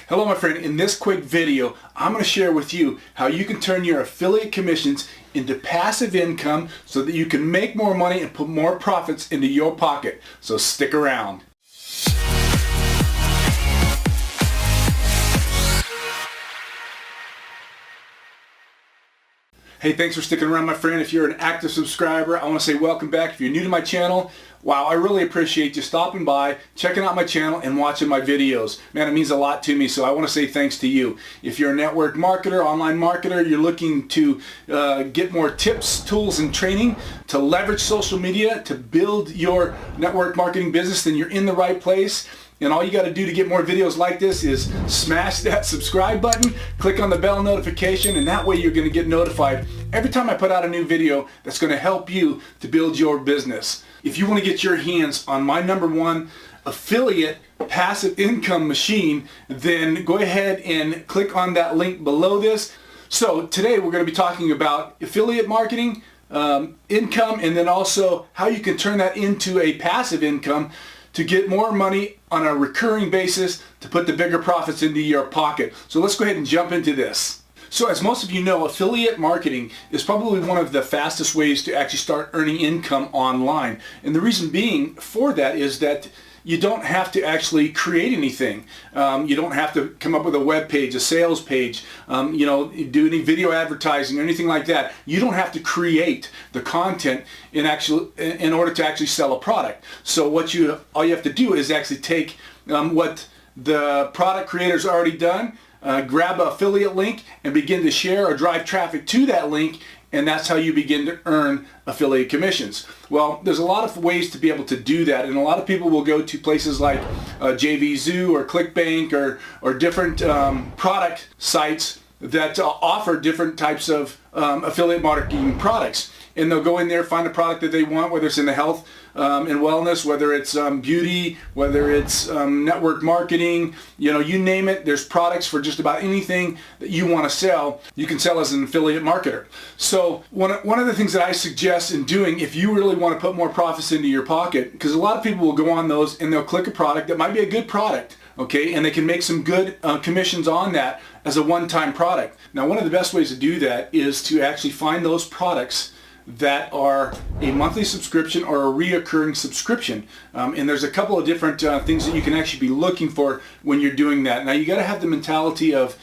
Hello my friend, in this quick video I'm going to share with you how you can turn your affiliate commissions into passive income so that you can make more money and put more profits into your pocket. So stick around. Hey, thanks for sticking around my friend. If you're an active subscriber, I want to say welcome back. If you're new to my channel, wow, I really appreciate you stopping by, checking out my channel, and watching my videos. Man, it means a lot to me, so I want to say thanks to you. If you're a network marketer, online marketer, you're looking to get more tips, tools, and training to leverage social media to build your network marketing business, then you're in the right place. And all you got to do to get more videos like this is smash that subscribe button, click on the bell notification, and that way you're going to get notified every time I put out a new video that's going to help you to build your business. If you want to get your hands on my #1 affiliate passive income machine, then go ahead and click on that link below this. So today we're going to be talking about affiliate marketing, income, and then also how you can turn that into a passive income to get more money on a recurring basis to put the bigger profits into your pocket. So let's go ahead and jump into this. So as most of you know, affiliate marketing is probably one of the fastest ways to actually start earning income online. And the reason being for that is that you don't have to actually create anything. You don't have to come up with a web page, a sales page, do any video advertising or anything like that. You don't have to create the content in order to actually sell a product. So all you have to do is actually take what the product creator's already done, grab an affiliate link and begin to share or drive traffic to that link, and that's how you begin to earn affiliate commissions. Well, there's a lot of ways to be able to do that, and a lot of people will go to places like JVZoo or ClickBank or different product sites that offer different types of affiliate marketing products. And they'll go in there, find a product that they want, whether it's in the health and wellness, whether it's beauty, whether it's network marketing, you name it. There's products for just about anything that you want to sell. You can sell as an affiliate marketer. So one of the things that I suggest in doing, if you really want to put more profits into your pocket, because a lot of people will go on those and they'll click a product that might be a good product, okay, and they can make some good commissions on that as a one-time product. Now, one of the best ways to do that is to actually find those products that are a monthly subscription or a reoccurring subscription. And there's a couple of different things that you can actually be looking for when you're doing that. Now you got to have the mentality of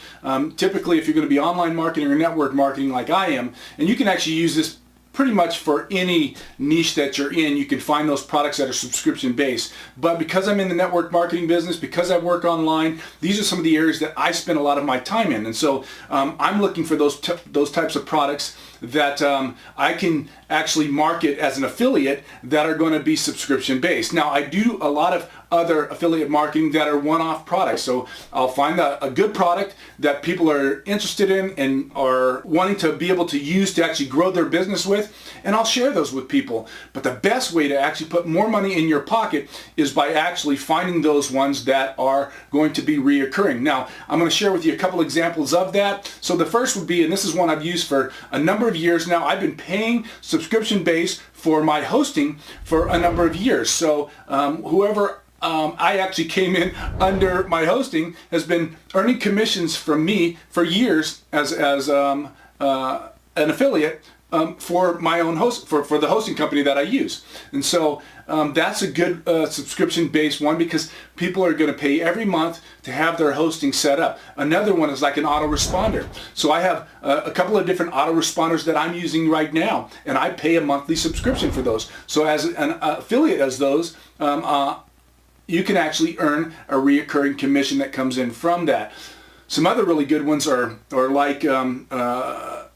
typically if you're going to be online marketing or network marketing like I am, and you can actually use this pretty much for any niche that you're in, you can find those products that are subscription based. But because I'm in the network marketing business, because I work online, these are some of the areas that I spend a lot of my time in. And so I'm looking for those types of products that I can actually market as an affiliate that are going to be subscription based. Now I do a lot of other affiliate marketing that are one-off products. So I'll find a good product that people are interested in and are wanting to be able to use to actually grow their business with, and I'll share those with people. But the best way to actually put more money in your pocket is by actually finding those ones that are going to be reoccurring. Now I'm going to share with you a couple examples of that. So the first would be, and this is one I've used for a number of years now, I've been paying subscription based for my hosting for a number of years. So whoever I actually came in under my hosting has been earning commissions from me for years as an affiliate for my own host for the hosting company that I use. And so that's a good subscription based one because people are going to pay every month to have their hosting set up. Another one is like an autoresponder. So I have a couple of different autoresponders that I'm using right now, and I pay a monthly subscription for those. So as an affiliate as those, you can actually earn a reoccurring commission that comes in from that. Some other really good ones are like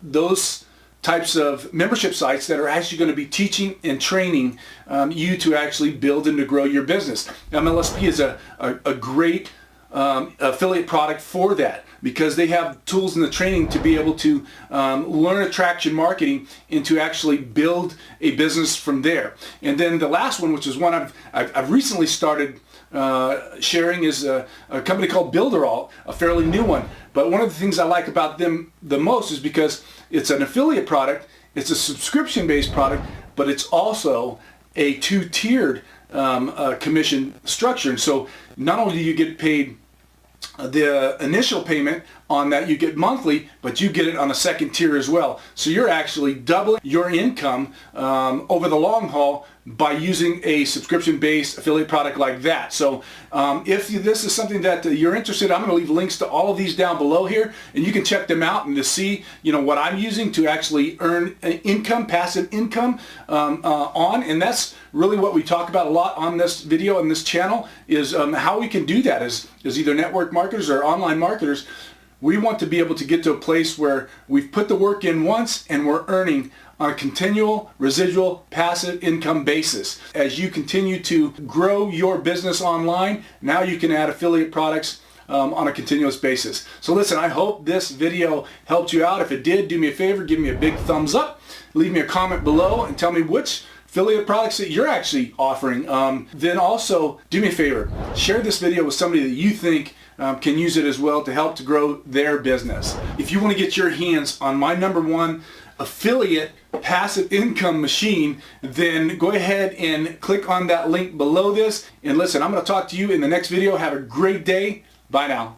those types of membership sites that are actually going to be teaching and training you to actually build and to grow your business. MLSP is a great affiliate product for that because they have tools in the training to be able to learn attraction marketing and to actually build a business from there. And then the last one, which is one I've recently started sharing, is a company called Builderall, a fairly new one. But one of the things I like about them the most is because it's an affiliate product, it's a subscription-based product, but it's also a two-tiered commission structure. And so not only do you get paid the initial payment on that you get monthly, but you get it on a second tier as well. So you're actually doubling your income over the long haul by using a subscription-based affiliate product like that. So if this is something that you're interested in, I'm going to leave links to all of these down below here, and you can check them out and to see, you know, what I'm using to actually earn income, passive income on. And that's really what we talk about a lot on this video and this channel, is how we can do that as either network marketers or online marketers. We want to be able to get to a place where we've put the work in once and we're earning on a continual, residual, passive income basis. As you continue to grow your business online, now you can add affiliate products on a continuous basis. So listen, I hope this video helped you out. If it did, do me a favor, give me a big thumbs up, leave me a comment below and tell me which affiliate products that you're actually offering. Then also, do me a favor, share this video with somebody that you think can use it as well to help to grow their business. If you want to get your hands on my #1 affiliate passive income machine, then go ahead and click on that link below this. And listen, I'm going to talk to you in the next video. Have a great day. Bye now.